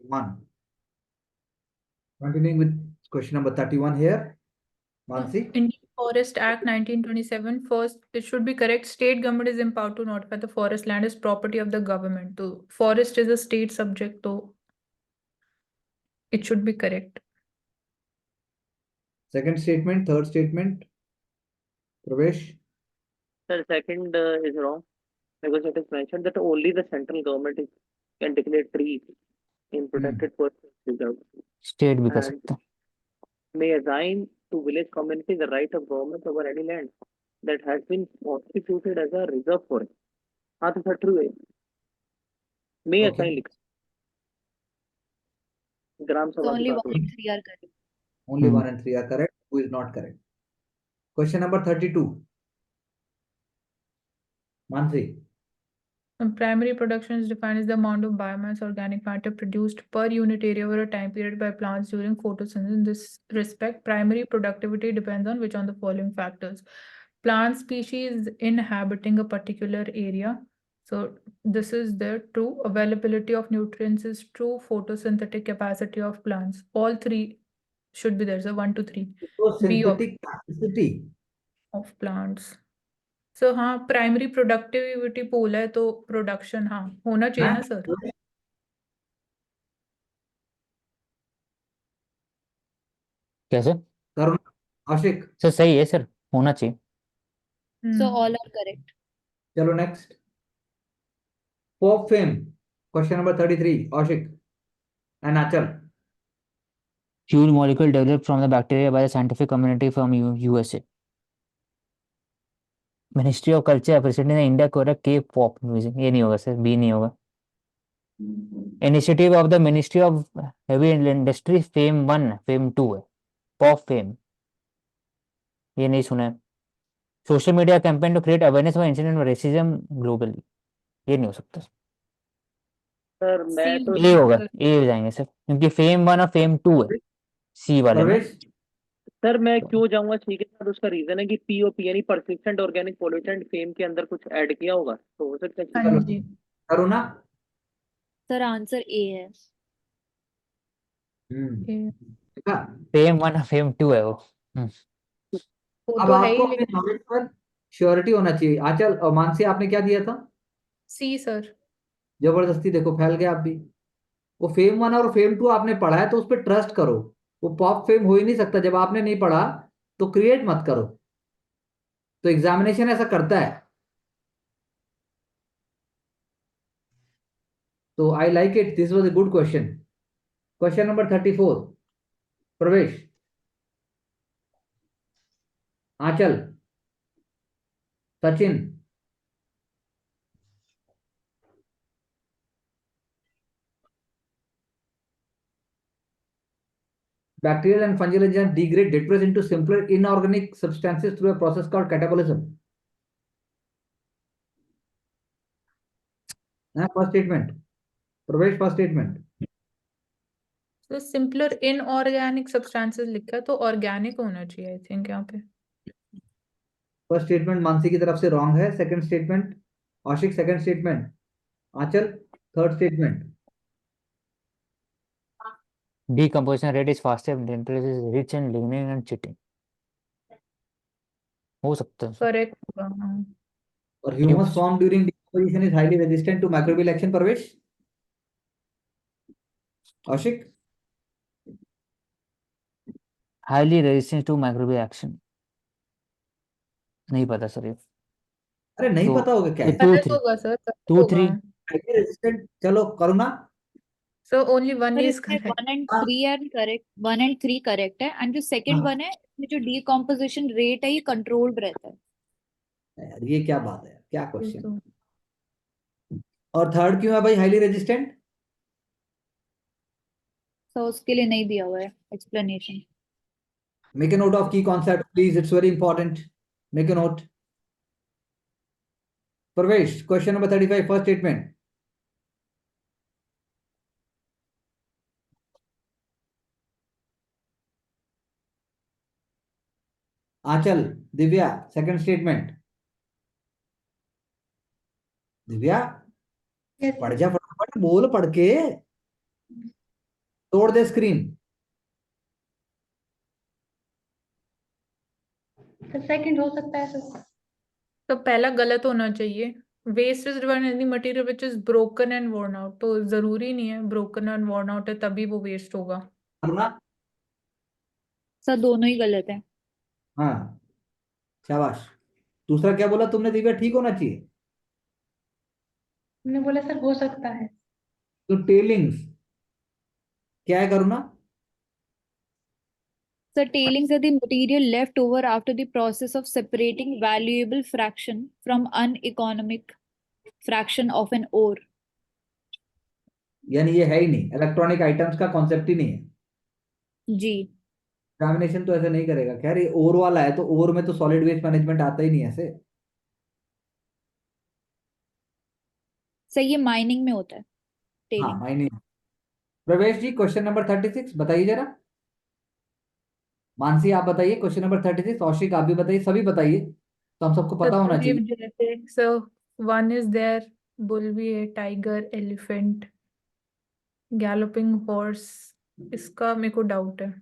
1. Continuing with question number 31 here. Mansi? Indian Forest Act 1927, first, it should be correct. State government is empowered to notify the forest land as property of the government. So forest is a state subject, so it should be correct. Second statement, third statement. Pravesh? Sir, second is wrong because it is mentioned that only the central government can declare trees in protected forest reserve state भी कर and सकते हैं. may assign to village community the right of government over any land that has been constituted as a reserve forest. हाँ तो sir true है. may Okay. assign लिखा ग्राम So सभा की only बात हो 1 रही and 3 are correct. Only 1 and 3 are correct. Who is not correct? Question number 32. Mansi? Primary production is defined as the amount of biomass organic matter produced per unit area over a time period by plants during photosynthesis. In this respect, primary productivity depends on which on the following factors. Plant species inhabiting a particular area. So this is the true. Availability of nutrients is true. Photosynthetic capacity of plants. All three should be there. So 1 to 3 So B of synthetic capacity. plants. So हाँ primary productivity पोल है तो production हाँ होना चाहिए ना sir. कैसे करुण, आशिक? Sir? सही है सर, होना चाहिए. So all are correct. चलो next. Pop fame. Question number 33. Ashik and Achal. Fuel molecule developed from the bacteria by the scientific community from USA. Ministry of culture president ने India को रखा के pop music. ये नहीं होगा sir, B नहीं होगा. Initiative of the ministry of heavy industry FAME 1 FAME 2 है. पॉप फेम ये नहीं सुना है. Social media campaign to create awareness of incident racism globally. ये नहीं हो सकता. सर मैं तो ए होगा, ए हो जाएंगे सर, क्योंकि फेम 1 और फेम 2 है सी वाले में. प्रवेश? सर मैं क्यों जाऊंगा ठीक है सर. उसका रीजन है कि पीओपी यानी परसिस्टेंट ऑर्गेनिक पॉल्यूटेंट फेम के अंदर कुछ ऐड किया होगा तो हो सकता है. हाँ जी. करुणा? Sir, answer A है. देखा? फेम 1 और फेम 2 है वो. वो अब तो है आपको ही अपने लेकिन नॉलेज पर श्योरिटी होना चाहिए. आंचल और मानसी, आपने क्या दिया था? सी सर. जबरदस्ती देखो फैल गया आप भी. वो फेम 1 और फेम 2 आपने पढ़ा है तो उस पर ट्रस्ट करो. वो पॉप फेम हो ही नहीं सकता. जब आपने नहीं पढ़ा तो क्रिएट मत करो. तो एग्जामिनेशन ऐसा करता है. तो I like it. This was a good question. Question number 34. प्रवेश, आंचल, Sachin. Bacterial and fungal agents degrade detritus into simpler inorganic substances through a process called catabolism. First statement. Pravesh, first statement. तो simpler inorganic substances लिखा है तो organic होना चाहिए I think यहाँ पे. First statement Mansi की तरफ से रॉन्ग है. Second statement Ashiq. Second statement Aanchal. Third statement Decomposition rate is faster, dendritic is rich in lignin and chitin. हो सकता है. करेक्ट होगा हाँ. और humus form during decomposition is highly resistant to microbial action. Pravesh, Ashiq. Highly resistance to microbial action नहीं पता sir. ये अरे नहीं तो पता होगा क्या है? टू करेक्ट थ्री होगा सर. करेक्ट 2 होगा. 3 हाईली रेजिस्टेंट. चलो करुणा. So only one Sir, is इसमें correct. 1 and 3 are correct. 1 and 3 correct है. And जो second one है इसमें जो decomposition rate है ये controlled रहता है. यार ये क्या बात है? क्या तो क्वेश्चन. और थर्ड क्यों है भाई हाईली रेजिस्टेंट? So उसके लिए नहीं दिया हुआ है explanation. Make a note of key concept, please. It's very important. Make a note. Parvesh, question number 35, first statement. Achal, Divya, second statement. Divya, पढ़ जा फटाफट. बोल पढ़ के. तोड़ दे स्क्रीन। सेकंड हो सकता है सर। तो पहला गलत होना चाहिए। Waste is defined any material which is broken and worn out, तो जरूरी नहीं है ब्रोकन एंड worn आउट है तभी वो वेस्ट होगा। वरना सर दोनों ही गलत है। हाँ, शाबाश। दूसरा क्या बोला तुमने दिव्या, ठीक होना चाहिए? हमने बोला सर हो सकता है। तो टेलिंग्स क्या है करुणा? Sir, tailings are the material left over after the process of separating valuable fraction from uneconomic fraction of an ore. यानी ये है ही नहीं, इलेक्ट्रॉनिक आइटम्स का कॉन्सेप्ट ही नहीं है। जी एग्जामिनेशन तो ऐसे नहीं करेगा। खैर ये ओर वाला है तो ओर में तो सॉलिड वेस्ट मैनेजमेंट आता ही नहीं है ऐसे। सर ये माइनिंग में होता है हाँ, टेलिंग। माइनिंग। प्रवेश जी क्वेश्चन नंबर 36 बताइए जरा। मानसी आप बताइए क्वेश्चन नंबर 36। कौशिक आप भी बताइए, सभी बताइए, तो हम सबको पता होना चाहिए। जैसे वन इज देयर, बुल भी है, टाइगर, एलिफेंट, गैलोपिंग हॉर्स, इसका मेरे को डाउट है।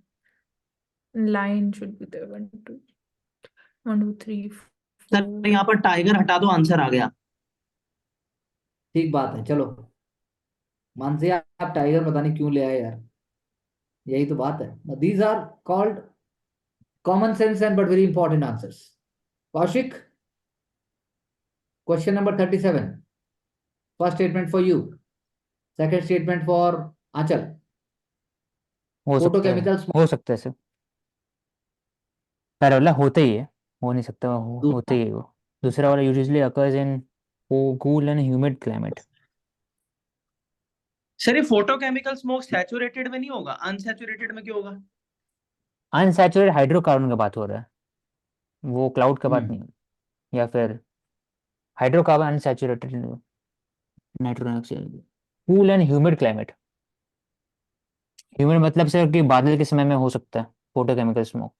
Line should be there, 1 2 3 sir 4। यहाँ पर टाइगर हटा दो, आंसर आ गया। ठीक बात है, चलो। मानसी आप टाइगर पता नहीं क्यों ले आए यार, यही तो बात है। These are called common sense and but very important answers. Kaushik question number 37, first statement for you, second statement for Anchal. हो सकता है, फोटोकेमिकल हो सकता है सर। पहला वाला होता ही है, हो नहीं सकता, होता दूसरा, ही है वो। दूसरा वाला usually occurs in cool and humid climate. Sir ये फोटोकेमिकल स्मोक सैचुरेटेड में नहीं होगा, अनसैचुरेटेड में क्यों होगा? अनसैचुरेटेड हाइड्रोकार्बन का बात हो रहा है, वो क्लाउड का बात नहीं है। या फिर hydrocarbon unsaturated nitrogen oxide. Cool and humid climate, humid मतलब सर कि बादल के समय में हो सकता है फोटोकेमिकल स्मोक।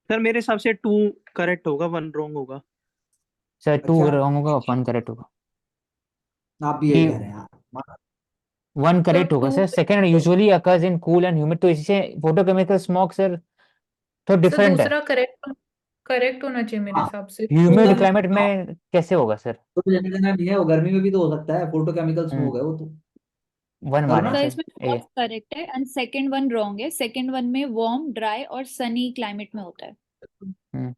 सर मेरे हिसाब से 2 करेक्ट होगा, 1 रॉन्ग होगा। सर 2 अच्छा, रॉन्ग होगा, 1 करेक्ट होगा। आप भी यही कि कह रहे हैं हाँ। 1 तो करेक्ट होगा 2 sir. Second usually occurs in cool and humid, तो इससे फोटोकेमिकल स्मोक सर तो सर डिफरेंट है। दूसरा करेक्ट होना चाहिए मेरे हाँ, हिसाब से। ह्यूमिड कूल, क्लाइमेट में कैसे होगा सर? तो लेना देना नहीं है, वो गर्मी में भी तो हो सकता है, फोटोकेमिकल स्मोक है वो तो। 1 करो माने ना। सर सर इसमें ए। फर्स्ट करेक्ट है एंड सेकंड वन रॉन्ग है। सेकंड वन में वार्म, ड्राई और सनी क्लाइमेट में होता है। हम्म,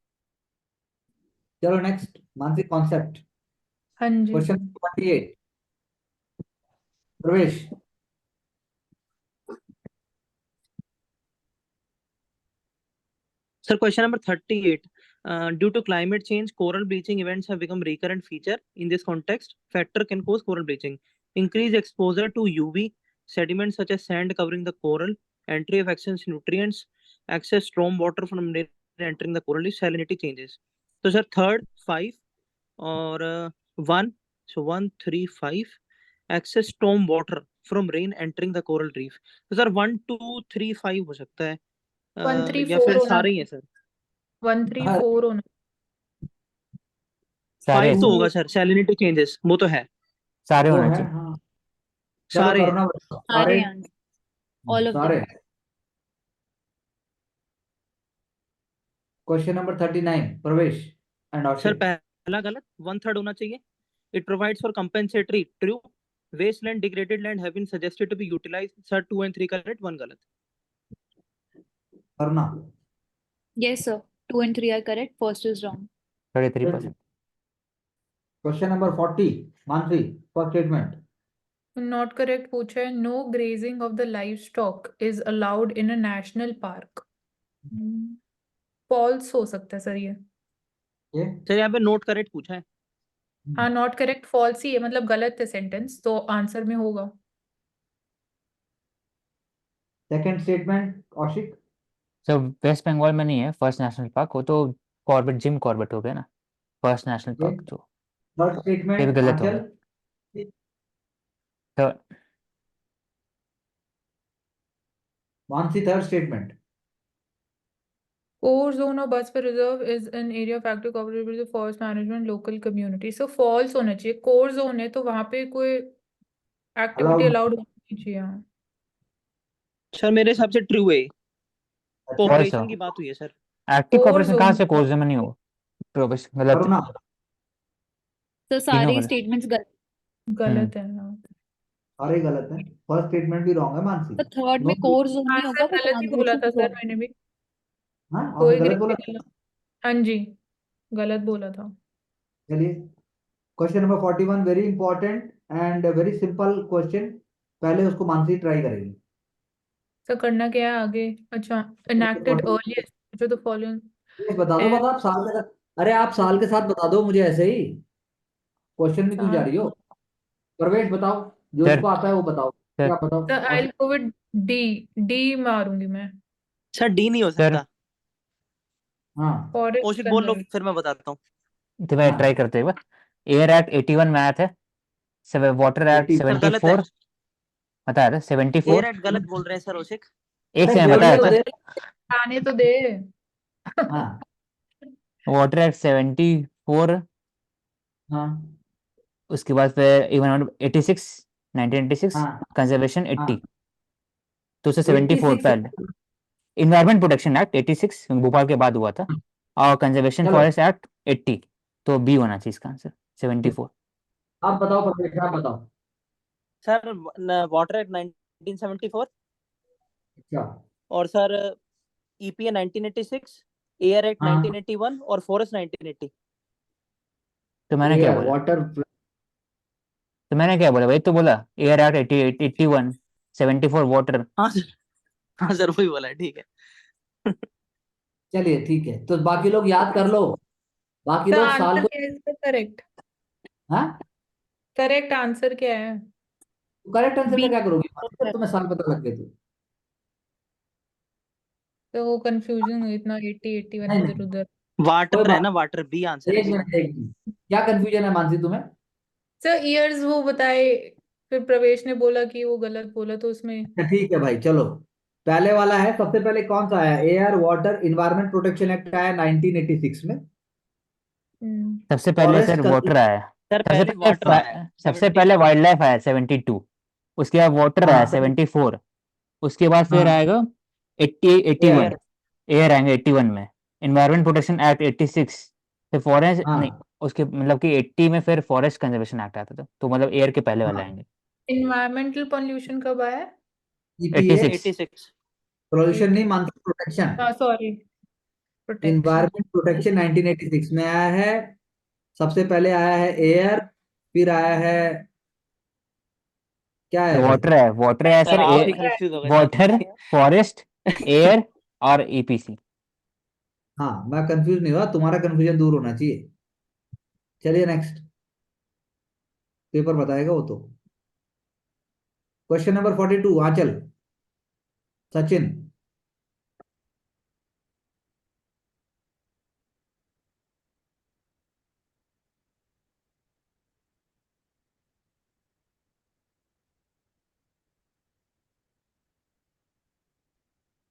चलो नेक्स्ट, मानसिक कॉन्सेप्ट। हाँ जी। क्वेश्चन 28, प्रवेश। Sir, question number 38. Due to climate change, coral bleaching events have become recurrent feature. In this context, factor can cause coral bleaching. Increased exposure to UV, sediments such as sand covering the coral, entry of excess nutrients, excess storm water from rain entering the coral, salinity changes. So, sir, third, 5 or 1. So, 1, 3, 5. Excess storm water from rain entering the coral reef. So, sir, 1, 2, 3, 5 हो सकता है, 1 3 या 4 फिर होना सारे ही है चाहिए। Sir? 1 3 हाँ, 4 होना। सारे 5 हैं तो सर, होगा सर, सैलिनिटी चेंजेस वो तो है। सारे वो होने है चाहिए। हाँ। चलो सारे हैं। करना बताओ। सारे सारे आंसर, ऑल ऑफ सारे। देम। क्वेश्चन नंबर 39, प्रवेश एंड सर औशिक। पहला गलत, 1/3 होना चाहिए। It provides for compensatory, true. Wasteland, degraded land have been suggested to be utilised. Sir 2 and 3 correct, 1 गलत। करना। Yes, sir. 2 and 3 are correct. First is wrong. 33%। Question number 40, Mansi, first statement. Not correct पूछा है। No grazing of the livestock is allowed in a national park. False हो सकता है sir ये। ये sir यहाँ पे नोट करेक्ट पूछा है। हाँ, नॉट करेक्ट फॉल्स ही है, मतलब गलत है सेंटेंस, तो आंसर में होगा। Second statement Aushik. Sir West Bengal में नहीं है फर्स्ट नेशनल पार्क, वो तो कॉर्बेट, जिम कॉर्बेट हो गया ना फर्स्ट नेशनल ये पार्क, तो थर्ड ये भी स्टेटमेंट गलत आंचल। होगा। तो Mansi third statement. Core zone of Bhaspa Reserve is an area of active cooperation with the forest management local community. So false होना चाहिए। Core zone है तो वहां पे कोई एक्टिविटी अलाउड। अलाउड होनी चाहिए। हाँ। सर मेरे हिसाब से ट्रू है, अच्छा कोऑपरेशन की बात हुई है सर। एक्टिव Core कॉर्पोरेशन कहाँ zone से कोर में नहीं हो, प्रोफेशन गलत करो है, ना। तो तीनों सारे गलत। स्टेटमेंट्स गलत। गलत है ना। सारे गलत है, फर्स्ट स्टेटमेंट भी रॉन्ग है तो मानसी। थर्ड नो, में कोर जोन नहीं आंसर होगा तो गलत ही बोला था सर ट्रांजैक्शन मैंने भी। हाँ कोई आपने गलत बोला। क्रिटिकल, हाँ जी, गलत बोला था। चलिए question number 41 very important and very simple question, पहले उसको मानसी ट्राई करेगी। सर करना क्या है आगे? अच्छा, enacted earliest जो the following बता दो, बस आप साल के साथ, अरे आप साल के साथ बता दो मुझे ऐसे ही, क्वेश्चन में क्यों जा रही हो। प्रवेश बताओ, जो सर इसको आता है वो बताओ, सर क्या बताओ। Sir I'll go with D, D मारूंगी मैं। सर डी नहीं हो सर सकता। हाँ फॉरेस्ट कौशिक बोल लो, कंजर्वेशन। फिर मैं बताता हूँ। तो मैं ट्राई हाँ करते हुए, एयर एक्ट 81 में आया था, वाटर एक्ट 80। सर गलत है, 74 बताया था, 74। एयर एट गलत बोल रहे हैं सर कौशिक। एक अरे से मैं बोलने बताया तो था, दे। आने तो दे। हाँ वाटर एक्ट 74, हाँ उसके बाद फिर इवन 86, 1986 हाँ कंजर्वेशन हाँ 80, तो उसे 74 86। पहले, इन्वायरमेंट प्रोटेक्शन एक्ट 86 भोपाल के बाद हुआ था, और कंजर्वेशन चलो फॉरेस्ट एक्ट 80, तो बी होना चाहिए इसका आंसर 74। आप बताओ प्रवेश, आप बताओ। सर वाटर एक्ट 1974, अच्छा और सर ईपीए 1986, एयर एक्ट हाँ 1981 और फॉरेस्ट 1980। तो मैंने क्या एयर बोला, वाटर। भाई, तो बोला एयर एक्ट 80, 81, 74 वाटर। हाँ सर, हाँ सर वही बोला है, ठीक है। चलिए ठीक है, तो बाकी लोग याद कर लो, बाकी सर लोग साल आंसर को। क्या है इसका? करेक्ट, हाँ करेक्ट आंसर क्या है? करेक्ट आंसर का बी। क्या करोगे, जब तुम्हें साल पता लग गए तो। तो वो कंफ्यूजन हुई इतना, 80 81 नहीं इधर नहीं, उधर। कोई वाटर है बात ना, वाटर बी आंसर नहीं, है एक इसका। मिनट एक मिनट, क्या कंफ्यूजन है मानसी तुम्हें। सर ईयर्स वो बताए, फिर प्रवेश ने बोला कि वो गलत बोला तो उसमें। अच्छा, ठीक है भाई चलो, पहले वाला है, सबसे पहले कौन सा आया, air water environment protection act आया 1986 में। हम्म, सबसे पहले फॉरेस्ट सर वाटर आया, सर सबसे पहले पहले वाटर आया है सबसे पहले 74। वाइल्ड लाइफ आया 72, उसके बाद वाटर आया हाँ 74, उसके बाद फिर हाँ आएगा 80, एयर 81, एयर आएंगे 81 में, इन्वायरमेंट प्रोटेक्शन एक्ट 86, फिर फॉरेस्ट नहीं, हाँ उसके मतलब कि 80 में फिर फॉरेस्ट कंजर्वेशन एक्ट आता था, तो मतलब एयर के पहले वाले हाँ आएंगे। इन्वायरमेंटल पॉल्यूशन कब आया? ईपीए 86। 86। पोल्यूशन नहीं 80, मानसी, प्रोटेक्शन। हाँ सॉरी, प्रोटेक्शन। इन्वायरमेंट प्रोटेक्शन 1986 में आया है, सबसे पहले आया है एयर, फिर आया है, क्या है भाई। वाटर है सर सर, आप ए ही कंफ्यूज हो गए वाटर, शायद। फॉरेस्ट, एयर और ईपीसी। हाँ मैं कंफ्यूज नहीं हुआ, तुम्हारा कंफ्यूजन दूर होना चाहिए। चलिए नेक्स्ट, पेपर बताएगा वो तो। क्वेश्चन नंबर 42, आंचल, सचिन।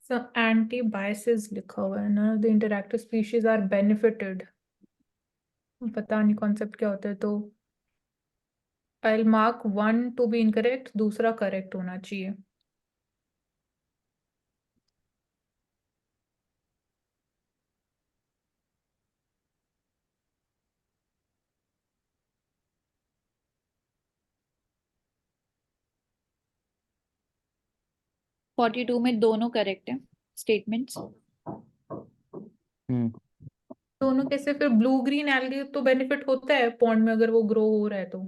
So anti biases लिखा हुआ है ना, the interactive species are benefited, पता नहीं कॉन्सेप्ट क्या होता है, तो I'll mark 1 to be incorrect, दूसरा करेक्ट होना चाहिए। फोर्टी टू में दोनों करेक्ट है स्टेटमेंट्स। हम्म, दोनों कैसे? फिर ब्लू ग्रीन एल्गी तो बेनिफिट होता है पॉन्ड में अगर वो ग्रो हो रहा है तो,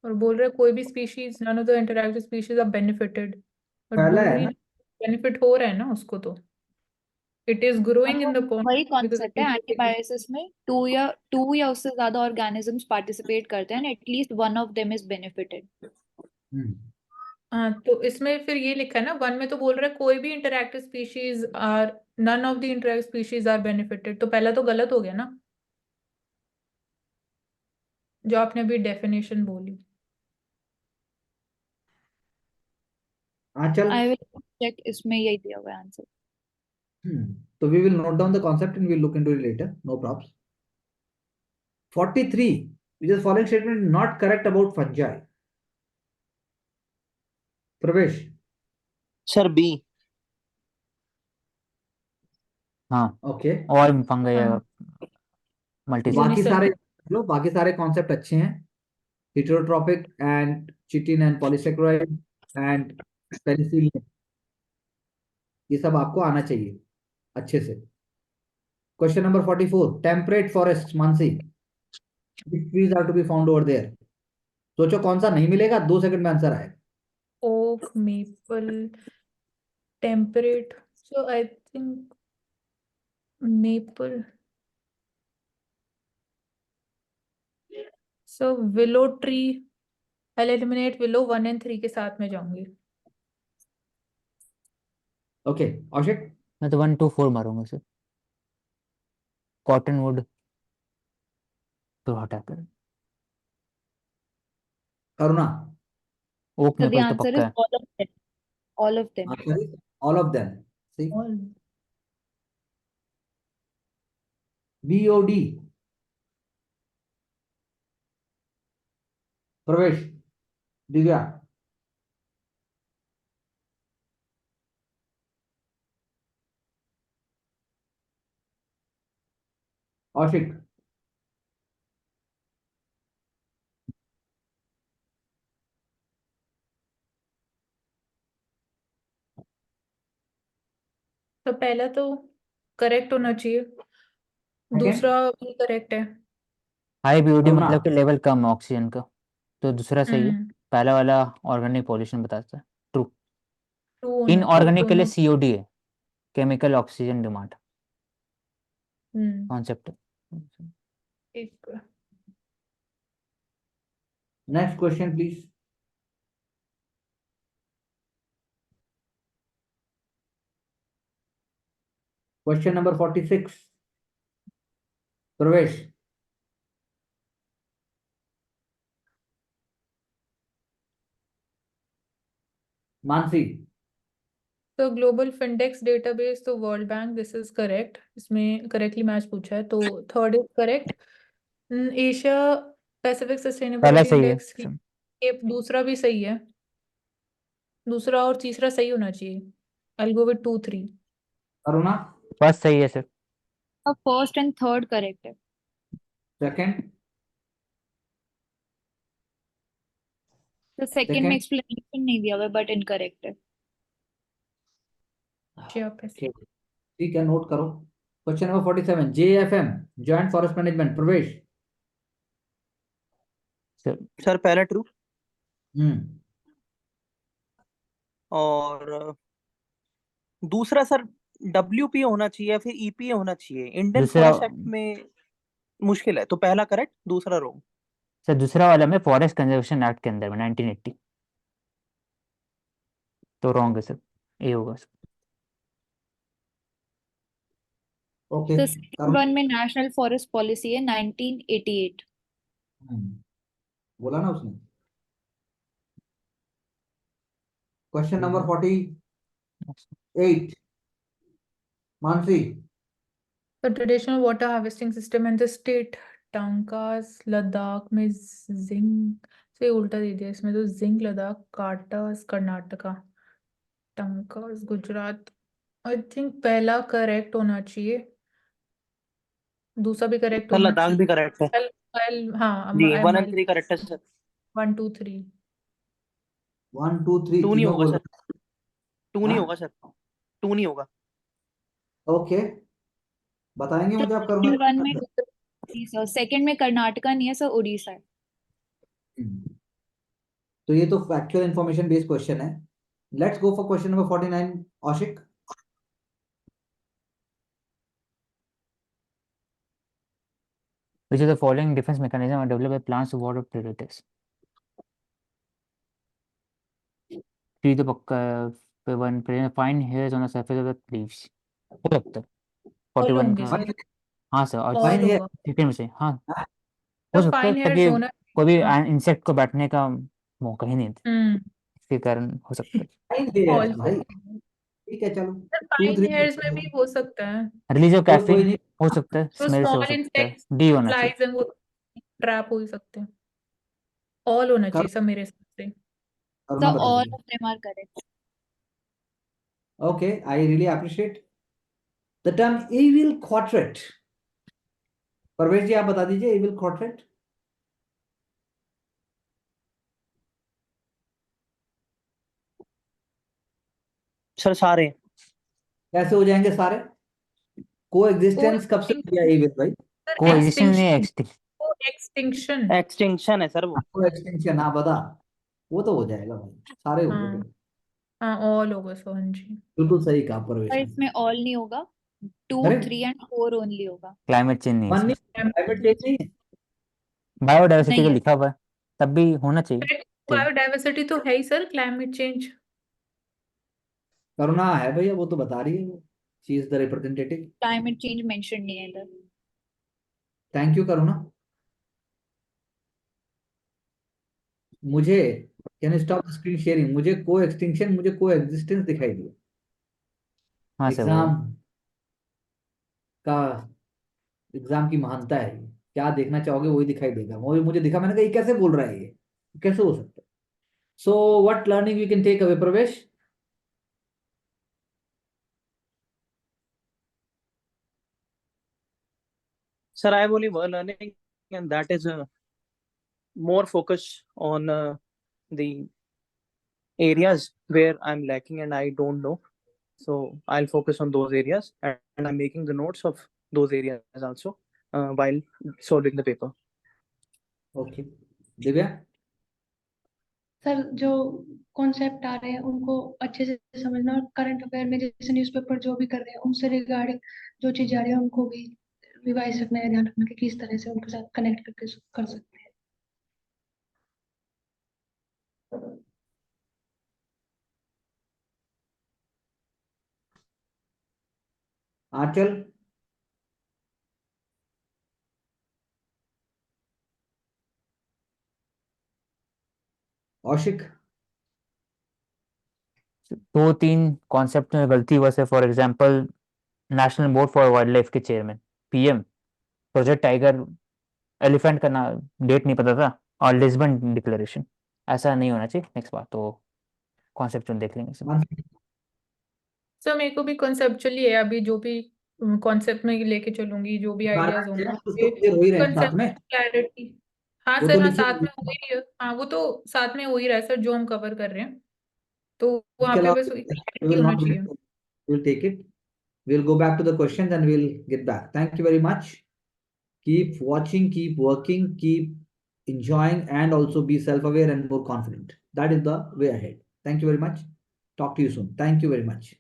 और बोल रहे कोई भी species, none of the interactive species are benefited, but पहला ब्लू है ना। ग्रीन बेनिफिट हो रहा है ना उसको, तो it is growing in the pond वही बिकॉज कॉन्सेप्ट है, एंटीबायोसिस में टू या उससे ज्यादा ऑर्गेनिजम्स पार्टिसिपेट करते हैं, at least one of them is benefited. Hmm, हाँ, तो इसमें फिर ये लिखा है ना, 1 में तो बोल रहा है कोई भी interactive species are, none of the interactive species are benefited, तो पहला तो गलत हो गया ना, जो आपने अभी डेफिनेशन बोली। आंचल। आई विल चेक, इसमें यही दिया हुआ है आंसर। तो we will note down the concept and we'll look into it later, no problem. 43, which is following statement not correct about fungi. प्रवेश, सर बी। हाँ ओके, और फंगई हाँ, मल्टी बाकी सारे यूनिसेलुलर। लो, बाकी सारे कॉन्सेप्ट अच्छे हैं। heterotrophic and chitin and polysaccharide and penicillin, ये सब आपको आना चाहिए अच्छे से। Question number 44, temperate forest Mansi, which trees are to be found over there? सोचो कौन सा नहीं मिलेगा, 2 सेकंड में आंसर आएगा। Oak, maple, temperate. So I think maple. So willow tree. I'll eliminate willow 1 and 3 के साथ में जाऊंगी। ओके, औशिक। मैं तो 1 2 4 मारूंगा सर। कॉटन वुड तो हटा कर, करुणा। ओक So the मेपल तो answer पक्का is है। all of them. All of them. Answer is all of them. C, All. BOD, प्रवेश, दिव्या। औशिक। तो पहला तो करेक्ट होना चाहिए, सेकंड, दूसरा भी करेक्ट है। हाई बीओडी करुणा। मतलब कि लेवल कम है ऑक्सीजन का, तो दूसरा सही है। हम्म, पहला वाला ऑर्गेनिक पॉल्यूशन बताता है, ट्रू। 2 होना चाहिए इनऑर्गेनिक के लिए दोनों। सीओडी है, केमिकल ऑक्सीजन डिमांड हम्म, कॉन्सेप्ट। एक next question please. Question number 46, प्रवेश। मानसी। तो ग्लोबल फिंडेक्स डेटाबेस तो world bank, this is correct, इसमें करेक्टली मैच पूछा है तो third is correct. Asia Pacific पहला सस्टेनेबिलिटी सही है इंडेक्स, ये दूसरा भी सही है, दूसरा और तीसरा सही होना चाहिए। आई गो विद 2 3। करुणा। फर्स्ट सही है sir. The first and third correct है। सेकंड। तो सेकंड में सेकंड, एक्सप्लेनेशन नहीं दिया हुआ है बट इनकरेक्ट है। Asia Pacific. ठीक है, नोट करो। Question number 47, JFM, joint forest management, प्रवेश। सर सर पहला ट्रू। हम्म, और दूसरा सर WPA होना चाहिए या फिर EPA होना चाहिए, इंडियन दूसरा, फॉरेस्ट एक्ट में मुश्किल है, तो पहला करेक्ट दूसरा रॉन्ग। सर दूसरा वाला में फॉरेस्ट कंजर्वेशन एक्ट के अंदर में 1980, तो रॉन्ग है सर, ए होगा सर। ओके, तो सेकंड करुणा। वन में नेशनल फॉरेस्ट पॉलिसी है 1988। बोला ना उसने। Question number 48, Mansi. The traditional water harvesting system in the state Tankas Ladakh में जिंक से उल्टा दे दिया इसमें, तो जिंक लद्दाख, काटास कर्नाटका, टंकास गुजरात। आई थिंक पहला करेक्ट होना चाहिए, दूसरा भी करेक्ट सर होना लद्दाख चाहिए। भी करेक्ट है हाँ, जी, आई 1 and माइल 3 करेक्ट है सर। 1 2 3। 1 2 3 टू नहीं तीनों होगा बोलो। सर, टू नहीं हाँ, होगा सर, टू नहीं होगा। ओके, बताएंगे तो मुझे आप सेकंड वन में करूँगा। सर सेकंड में कर्नाटका नहीं है सर, उड़ीसा है। तो ये तो फैक्चुअल इंफॉर्मेशन बेस्ड क्वेश्चन है। Let's go for question number 49, औशिक। Which of the following defense mechanism are developed by plants to ward off predators? Tree तो पक्का है, पे one fine hairs on the surface of the leaves हो सकता है। All 41 होंगे का, सर, हाँ सर, और ऑल फाइन है। होगा। सेकंड में से हाँ तो हो सकता है, फाइन हेयर्स ताकि होना। कोई भी हाँ। इंसेक्ट को बैठने का मौका ही नहीं दे, हम्म, इसके कारण हो सकता है। फाइन है ऑल भाई। सर। ठीक है, चलो। टू फाइन थ्री हेयर्स में भी हो सकता है, रिलीज ऑफ कोई कैफीन नहीं। हो सकता है, तो स्मेल से हो स्मॉल सकता है, इंसेक्ट्स, डी होना चाहिए। फ्लाइज एंड वो ट्रैप हो ही सकते हैं। ऑल होना कर, चाहिए सब मेरे हिसाब से। करुणा सर ऑल बताइए। Of them are correct. Okay, I really appreciate. The term evil quadrant. Parvesh ji आप बता दीजिए evil quadrant. सर सारे कैसे हो जाएंगे सारे? कोएग्जिस्टेंस कब से हो गया evil भाई? कोएग्जिस्टेंस नहीं है, एक्सटिंक्शन एक्सटिंक्शन है सर वो। कोएक्सटेंशन हाँ बता, वो तो हो जाएगा भाई, सारे हो हाँ गए। हाँ ऑल होगा सो हाँ जी। बिल्कुल सही कहा परवेश पर ने। इसमें ऑल नहीं होगा, 2, अरे 3 एंड 4 ओनली होगा। क्लाइमेट चेंज नहीं है वन इसमें, नहीं, क्लाइमेट चेंज नहीं है। बायोडाइवर्सिटी नहीं तो है। लिखा हुआ है, तब भी होना चाहिए। बायोडाइवर्सिटी तो है ही सर, क्लाइमेट चेंज। करुणा है भैया, वो तो बता रही है वो, she is the representative. Climate change mention नहीं है इधर। थैंक यू करुणा। मुझे can you stop screen sharing, मुझे को एक्सटिंक्शन, मुझे को एग्जिस्टेंस दिखाई दिया। हाँ सर वो एग्जाम का, एग्जाम की महानता है ये। क्या देखना चाहोगे वही दिखाई देगा, वो मुझे दिखा, मैंने कहा ये कैसे बोल रहा है, ये कैसे हो सकता है? So what learning we can take away Pravesh? Sir, I have only one learning, and that is more focus on the areas where I'm lacking and I don't know. So I'll focus on those areas, and I'm making the notes of those areas also while solving the paper. Okay Divya. Sir जो concept आ रहे हैं उनको अच्छे से समझना, और current affair में जैसे न्यूज़पेपर जो भी कर रहे हैं उनसे रिगार्डिंग जो चीज आ रही है उनको भी रिवाइज रखना है, ध्यान रखना कि किस तरह से उनके साथ कनेक्ट करके कर सकते हैं। आंचल। कौशिक। 2-3 कॉन्सेप्ट में गलती हुआ से, for example national board for wildlife के chairman PM, project tiger, elephant का नाम डेट नहीं पता था, और लिस्बन डिक्लेरेशन, ऐसा नहीं होना चाहिए। नेक्स्ट बार तो कॉन्सेप्ट देख लेंगे सब। सर मेरे को भी कॉन्सेप्चुअली है, अभी जो भी कॉन्सेप्ट में लेके चलूंगी, जो भी आइडियाज होंगे तो क्लियर हो ही रहे हैं साथ में, कंसेप्ट क्लैरिटी। हाँ वो सर तो हाँ, लिखिए। साथ में हो ही रही है, हाँ वो तो साथ में हो ही रहा है सर, जो हम कवर कर रहे हैं, तो वहाँ इसके पे अलावा बस we clarity will होना not चाहिए। we'll take it, we'll go back to the questions and we'll get back. Thank you very much. Keep watching, keep working, keep enjoying, and also be self-aware and more confident. That is the way ahead. Thank you very much. Talk to you soon. Thank you very much.